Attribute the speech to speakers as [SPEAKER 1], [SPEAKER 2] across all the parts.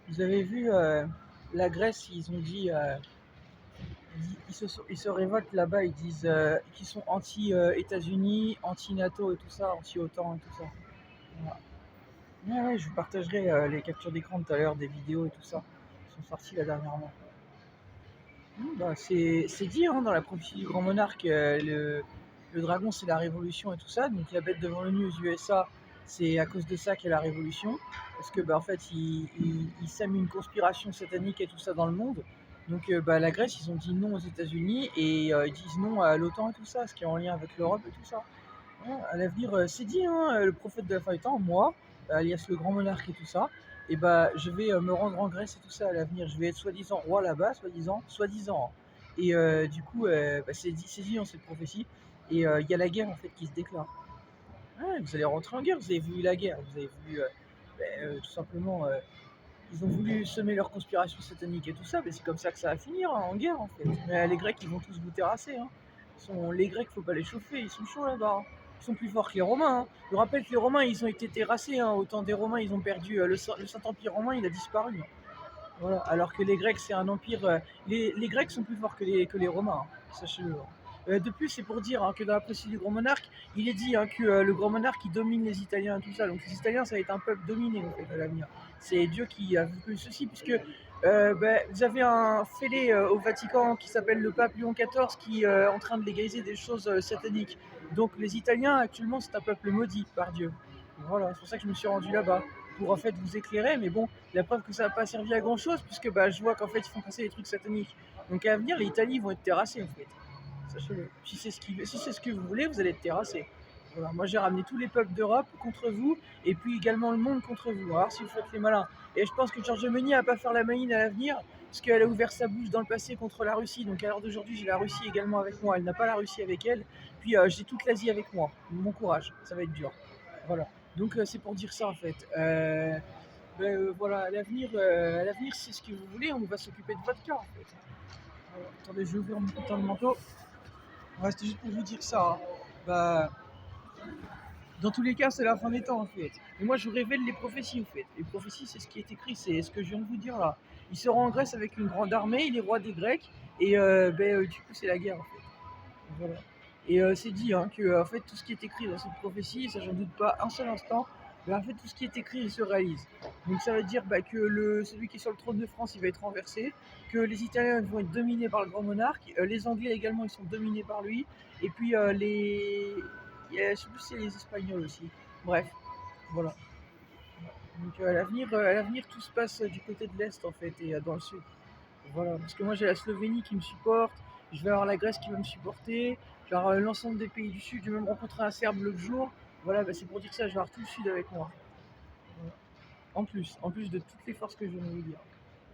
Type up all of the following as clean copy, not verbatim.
[SPEAKER 1] Vous avez vu la Grèce, ils ont dit, ils se révoltent là-bas, ils disent qu'ils sont anti-États-Unis, anti-NATO et tout ça, anti-OTAN et tout ça. Voilà. Ouais, ouais, je vous partagerai les captures d'écran tout à l'heure, des vidéos et tout ça, qui sont sorties là dernièrement. Bah, c'est dit hein, dans la prophétie du grand monarque, le dragon c'est la révolution et tout ça, donc la bête devant l'ONU aux USA, c'est à cause de ça qu'il y a la révolution, parce que bah, en fait ils sèment une conspiration satanique et tout ça dans le monde. Donc bah, la Grèce ils ont dit non aux États-Unis et ils disent non à l'OTAN et tout ça, ce qui est en lien avec l'Europe et tout ça. Ouais, à l'avenir, c'est dit, hein, le prophète de la fin des temps, moi, alias le grand monarque et tout ça, et bah, je vais me rendre en Grèce et tout ça à l'avenir. Je vais être soi-disant roi là-bas, soi-disant, hein. Et du coup, bah, c'est dit dans cette prophétie. Et il y a la guerre en fait qui se déclare. Ouais, vous allez rentrer en guerre, vous avez vu la guerre, vous avez vu tout simplement, ils ont voulu semer leur conspiration satanique et tout ça, mais c'est comme ça que ça va finir hein, en guerre en fait. Mais les Grecs, ils vont tous vous terrasser. Hein. Les Grecs, faut pas les chauffer, ils sont chauds là-bas. Hein. Ils sont plus forts que les Romains. Hein. Je vous rappelle que les Romains, ils ont été terrassés. Hein. Au temps des Romains, ils ont perdu le Saint-Empire romain, il a disparu. Hein. Voilà. Alors que les Grecs, c'est un empire. Les Grecs sont plus forts que les Romains, hein. Sachez-le. Hein. De plus, c'est pour dire hein, que dans la prophétie du grand monarque, il est dit hein, que le grand monarque il domine les Italiens et tout ça. Donc les Italiens, ça va être un peuple dominé en fait, à l'avenir. C'est Dieu qui a voulu ceci, puisque vous avez un fêlé au Vatican qui s'appelle le pape Léon XIV qui est en train de légaliser des choses sataniques. Donc les Italiens, actuellement, c'est un peuple maudit par Dieu. Voilà, c'est pour ça que je me suis rendu là-bas pour en fait vous éclairer, mais bon, la preuve que ça n'a pas servi à grand chose, puisque bah, je vois qu'en fait ils font passer des trucs sataniques. Donc à l'avenir, les Italiens vont être terrassés en fait. Sachez-le. Si c'est ce que vous voulez, vous allez être terrassés. Voilà. Moi j'ai ramené tous les peuples d'Europe contre vous, et puis également le monde contre vous. Alors si vous faites les malins. Et je pense que Giorgia Meloni va pas faire la maline à l'avenir, parce qu'elle a ouvert sa bouche dans le passé contre la Russie. Donc à l'heure d'aujourd'hui, j'ai la Russie également avec moi. Elle n'a pas la Russie avec elle. Puis j'ai toute l'Asie avec moi. Bon courage, ça va être dur. Voilà. Donc c'est pour dire ça en fait. Voilà, à l'avenir, si c'est ce que vous voulez, on va s'occuper de votre cas en fait. Voilà. Attendez, je vais ouvrir mon putain de manteau. Ouais, c'était juste pour vous dire ça. Hein. Bah, dans tous les cas, c'est la fin des temps en fait. Et moi, je vous révèle les prophéties en fait. Les prophéties, c'est ce qui est écrit, c'est ce que je viens de vous dire là. Il sera en Grèce avec une grande armée, il est roi des Grecs, et du coup, c'est la guerre en fait. Voilà. Et c'est dit hein, que en fait, tout ce qui est écrit dans cette prophétie, ça j'en doute pas un seul instant, mais en fait, tout ce qui est écrit, il se réalise. Donc ça veut dire bah, que celui qui est sur le trône de France, il va être renversé, que les Italiens vont être dominés par le grand monarque, les Anglais également, ils sont dominés par lui, et puis je sais plus si c'est les Espagnols aussi. Bref, voilà. Donc à l'avenir, tout se passe du côté de l'Est en fait, et dans le Sud. Voilà, parce que moi j'ai la Slovénie qui me supporte, je vais avoir la Grèce qui va me supporter, genre l'ensemble des pays du Sud, j'ai même rencontré un Serbe l'autre jour. Voilà, bah, c'est pour dire ça, je vais avoir tout le Sud avec moi. Voilà. En plus de toutes les forces que je viens de vous dire.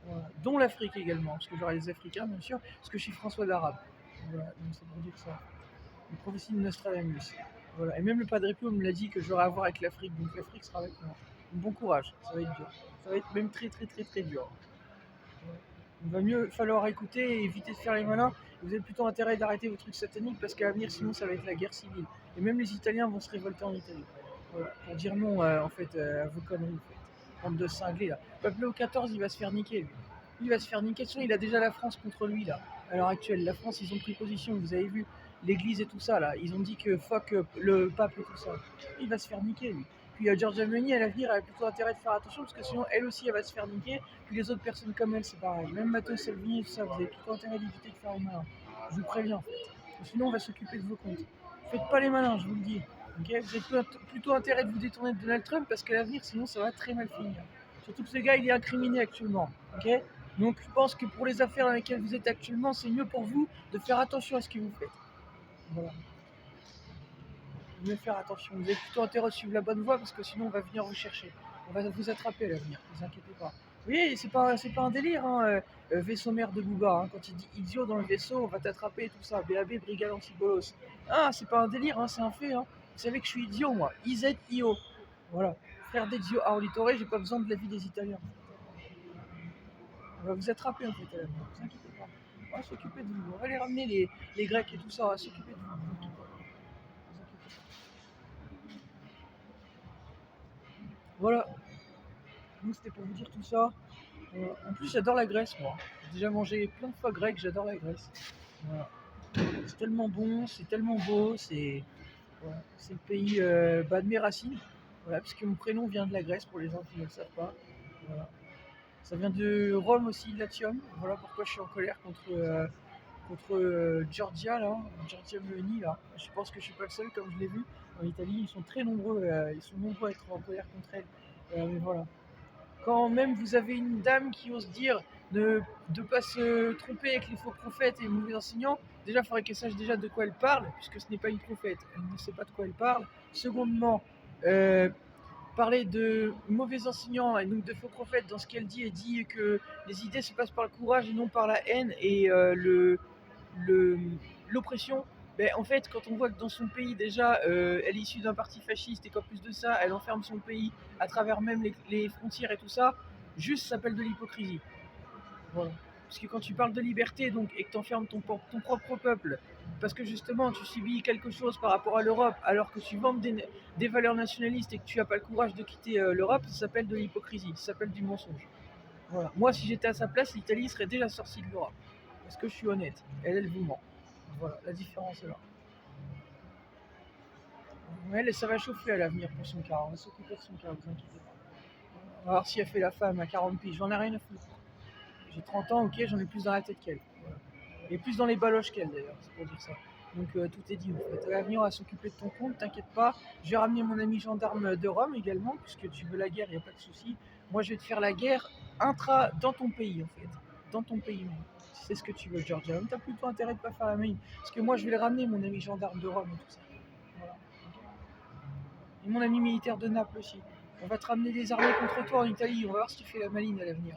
[SPEAKER 1] Voilà. Dont l'Afrique également, parce que j'aurai les Africains bien sûr, parce que je suis François d'Arabe. Voilà, donc c'est pour dire ça. Une prophétie de Nostradamus. Voilà. Et même le Padre Pio me l'a dit que j'aurai à voir avec l'Afrique, donc l'Afrique sera avec moi. Bon courage, ça va être dur. Ça va être même très très très très dur. Il va mieux falloir écouter et éviter de faire les malins. Vous avez plutôt intérêt d'arrêter vos trucs sataniques parce qu'à l'avenir, sinon, ça va être la guerre civile. Et même les Italiens vont se révolter en Italie. Voilà, pour dire non, en fait, à vos conneries, en fait. Bande de cinglés, là. Pablo XIV, il va se faire niquer, lui. Il va se faire niquer. Sinon, il a déjà la France contre lui, là. À l'heure actuelle, la France, ils ont pris position. Vous avez vu l'église et tout ça, là. Ils ont dit que fuck le pape et tout ça. Il va se faire niquer, lui. Puis Giorgia Meloni, à l'avenir, elle a plutôt intérêt de faire attention parce que sinon, elle aussi, elle va se faire niquer. Puis les autres personnes comme elle, c'est pareil. Même Matteo Salvini et tout ça, vous avez plutôt intérêt d'éviter de faire les malins. Je vous préviens, en fait. Sinon, on va s'occuper de vos comptes. Faites pas les malins, je vous le dis. Okay, vous avez plutôt intérêt de vous détourner de Donald Trump parce qu'à l'avenir, sinon, ça va très mal finir. Surtout que ce gars, il est incriminé actuellement. Okay, donc, je pense que pour les affaires dans lesquelles vous êtes actuellement, c'est mieux pour vous de faire attention à ce que vous faites. Voilà. Mieux faire attention. Vous avez plutôt intérêt à suivre la bonne voie parce que sinon on va venir vous chercher. On va vous attraper à l'avenir, ne vous inquiétez pas. Oui, c'est pas un délire, hein, vaisseau mère de Booba. Hein, quand il dit idiot dans le vaisseau, on va t'attraper et tout ça. BAB, Brigade Antibolos. Ah, c'est pas un délire, hein, c'est un fait. Hein. Vous savez que je suis idiot, moi. IZIO. Voilà. Frère d'Ezio Auditore, j'ai pas besoin de l'avis des Italiens. On va vous attraper en fait à l'avenir, ne vous inquiétez pas. On va s'occuper de vous. On va les ramener les Grecs et tout ça, on va s'occuper de vous. Voilà. Donc c'était pour vous dire tout ça. En plus, j'adore la Grèce, moi. J'ai déjà mangé plein de fois grec, j'adore la Grèce. Voilà. C'est tellement bon, c'est tellement beau, voilà, c'est le pays de mes racines. Voilà, puisque mon prénom vient de la Grèce, pour les gens qui ne le savent pas. Voilà. Ça vient de Rome aussi, Latium. Voilà pourquoi je suis en colère contre Giorgia, là, Giorgia Meloni, là. Je pense que je suis pas le seul, comme je l'ai vu. En Italie, ils sont très nombreux, ils sont nombreux à être en colère contre elle. Mais voilà. Quand même vous avez une dame qui ose dire de ne pas se tromper avec les faux prophètes et les mauvais enseignants, déjà il faudrait qu'elle sache déjà de quoi elle parle, puisque ce n'est pas une prophète, elle ne sait pas de quoi elle parle. Secondement, euh, parler de mauvais enseignants et donc de faux prophètes dans ce qu'elle dit, elle dit que les idées se passent par le courage et non par la haine et l'oppression. Ben, en fait, quand on voit que dans son pays, déjà, elle est issue d'un parti fasciste et qu'en plus de ça, elle enferme son pays à travers même les frontières et tout ça, juste ça s'appelle de l'hypocrisie. Voilà. Parce que quand tu parles de liberté donc, et que tu enfermes ton propre peuple, parce que justement tu subis quelque chose par rapport à l'Europe, alors que tu vantes des valeurs nationalistes et que tu n'as pas le courage de quitter l'Europe, ça s'appelle de l'hypocrisie, ça s'appelle du mensonge. Voilà. Moi, si j'étais à sa place, l'Italie serait déjà sortie de l'Europe. Parce que je suis honnête. Elle vous ment. Voilà, la différence est là. Elle, ça va chauffer à l'avenir pour son cas. On va s'occuper de son cas, vous inquiétez pas. On va voir si elle fait la femme à 40 piges. J'en ai rien à foutre. J'ai 30 ans, ok, j'en ai plus dans la tête qu'elle. Voilà. Et plus dans les baloches qu'elle d'ailleurs, c'est pour dire ça. Donc tout est dit en fait. À l'avenir, on va s'occuper de ton compte, t'inquiète pas. Je vais ramener mon ami gendarme de Rome également, puisque tu veux la guerre, il n'y a pas de souci. Moi, je vais te faire la guerre dans ton pays en fait. Dans ton pays même. Si c'est ce que tu veux, Georgia. Tu as plutôt intérêt de pas faire la même. Parce que moi, je vais le ramener, mon ami gendarme de Rome et tout ça. Voilà. Et mon ami militaire de Naples aussi. On va te ramener des armées contre toi en Italie. On va voir si tu fais la maline à l'avenir.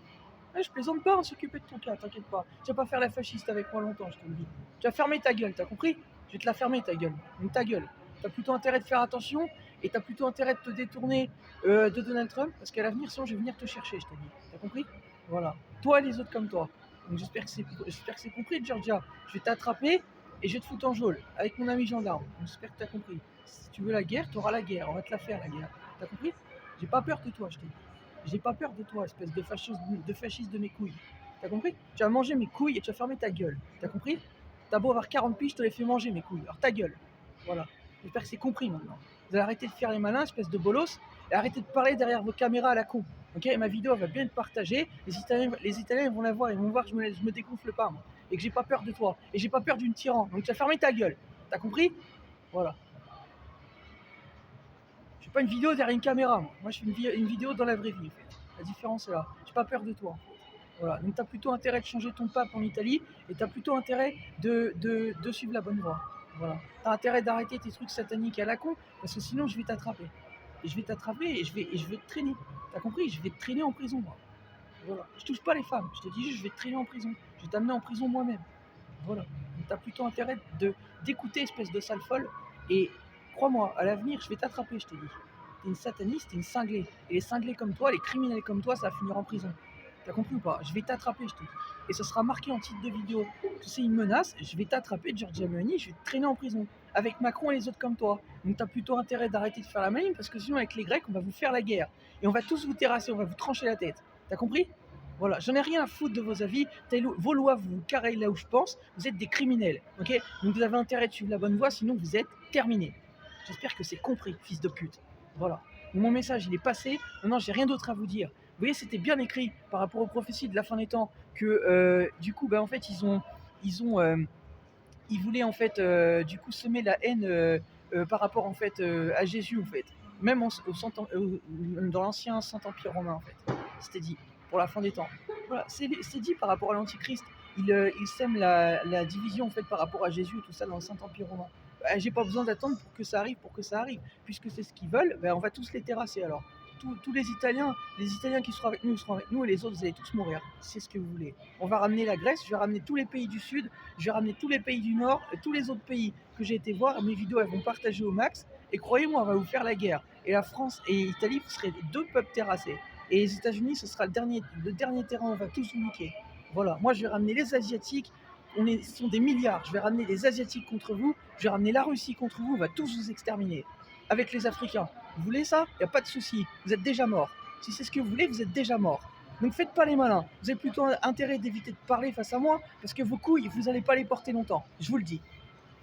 [SPEAKER 1] Je plaisante pas, on s'occuper de ton cas, t'inquiète pas. Tu vas pas faire la fasciste avec moi longtemps, je te le dis. Tu vas fermer ta gueule, t'as compris? Je vais te la fermer ta gueule. Donc ta gueule. T'as plutôt intérêt de faire attention et t'as plutôt intérêt de te détourner de Donald Trump parce qu'à l'avenir, sinon je vais venir te chercher, je t'ai dit. T'as compris? Voilà. Toi et les autres comme toi. Donc j'espère que c'est compris, Georgia. Je vais t'attraper et je vais te foutre en geôle avec mon ami gendarme. J'espère que t'as compris. Si tu veux la guerre, t'auras la guerre. On va te la faire, la guerre. T'as compris? J'ai pas peur de toi, je t'ai dit. J'ai pas peur de toi, espèce de fasciste de mes couilles. T'as compris? Tu vas manger mes couilles et tu vas fermer ta gueule. T'as compris? T'as beau avoir 40 piges, je te les fais manger mes couilles. Alors ta gueule. Voilà. J'espère que c'est compris maintenant. Vous allez arrêter de faire les malins, espèce de bolos, et arrêter de parler derrière vos caméras à la con. Ok? Et ma vidéo va bien être partagée. Les Italiens vont la voir, ils vont voir que je me dégonfle pas, moi. Et que j'ai pas peur de toi. Et j'ai pas peur d'une tyran. Donc tu vas fermer ta gueule. T'as compris? Voilà. Je fais pas une vidéo derrière une caméra, moi. Moi, je fais une vidéo dans la vraie vie, en fait. La différence est là. J'ai pas peur de toi. Voilà. Donc, tu as plutôt intérêt de changer ton pape en Italie et tu as plutôt intérêt de suivre la bonne voie. Voilà. Tu as intérêt d'arrêter tes trucs sataniques à la con parce que sinon, je vais t'attraper. Et je vais t'attraper et je vais te traîner. T'as compris? Je vais te traîner en prison, moi. Voilà. Je touche pas les femmes. Je te dis juste, je vais te traîner en prison. Je vais t'amener en prison moi-même. Voilà. Donc, tu as plutôt intérêt d'écouter, espèce de sale folle. Et crois-moi, à l'avenir, je vais t'attraper, je te dis. T'es une sataniste, t'es une cinglée. Et les cinglés comme toi, les criminels comme toi, ça va finir en prison. T'as compris ou pas? Je vais t'attraper, je te dis. Et ça sera marqué en titre de vidéo. Que c'est une menace, je vais t'attraper, Giorgia Meloni, je vais te traîner en prison. Avec Macron et les autres comme toi. Donc t'as plutôt intérêt d'arrêter de faire la maline, parce que sinon, avec les Grecs, on va vous faire la guerre. Et on va tous vous terrasser, on va vous trancher la tête. T'as compris? Voilà, j'en ai rien à foutre de vos avis. Vos lois, vous carrez là où je pense. Vous êtes des criminels, ok? Donc vous avez intérêt de suivre la bonne voie, sinon vous êtes terminés. J'espère que c'est compris, fils de pute. Voilà. Mon message, il est passé. Maintenant, j'ai rien d'autre à vous dire. Vous voyez, c'était bien écrit par rapport aux prophéties de la fin des temps que du coup, en fait, ils voulaient en fait du coup semer la haine par rapport en fait à Jésus en fait. Même dans l'ancien Saint-Empire romain en fait. C'était dit pour la fin des temps. Voilà, c'est dit par rapport à l'Antichrist. Il sème la division en fait par rapport à Jésus et tout ça dans le Saint-Empire romain. J'ai pas besoin d'attendre pour que ça arrive, puisque c'est ce qu'ils veulent, on va tous les terrasser alors. Tous les Italiens qui seront avec nous et les autres, vous allez tous mourir. C'est ce que vous voulez. On va ramener la Grèce, je vais ramener tous les pays du Sud, je vais ramener tous les pays du Nord, tous les autres pays que j'ai été voir. Mes vidéos, elles vont partager au max. Et croyez-moi, on va vous faire la guerre. Et la France et l'Italie, vous serez deux peuples terrassés. Et les États-Unis, ce sera le dernier terrain, on va tous vous niquer. Voilà, moi je vais ramener les Asiatiques, ce sont des milliards, je vais ramener les Asiatiques contre vous, je vais ramener la Russie contre vous, on va tous vous exterminer. Avec les Africains. Vous voulez ça? Il n'y a pas de souci, vous êtes déjà morts. Si c'est ce que vous voulez, vous êtes déjà mort. Donc faites pas les malins. Vous avez plutôt intérêt d'éviter de parler face à moi, parce que vos couilles, vous n'allez pas les porter longtemps. Je vous le dis.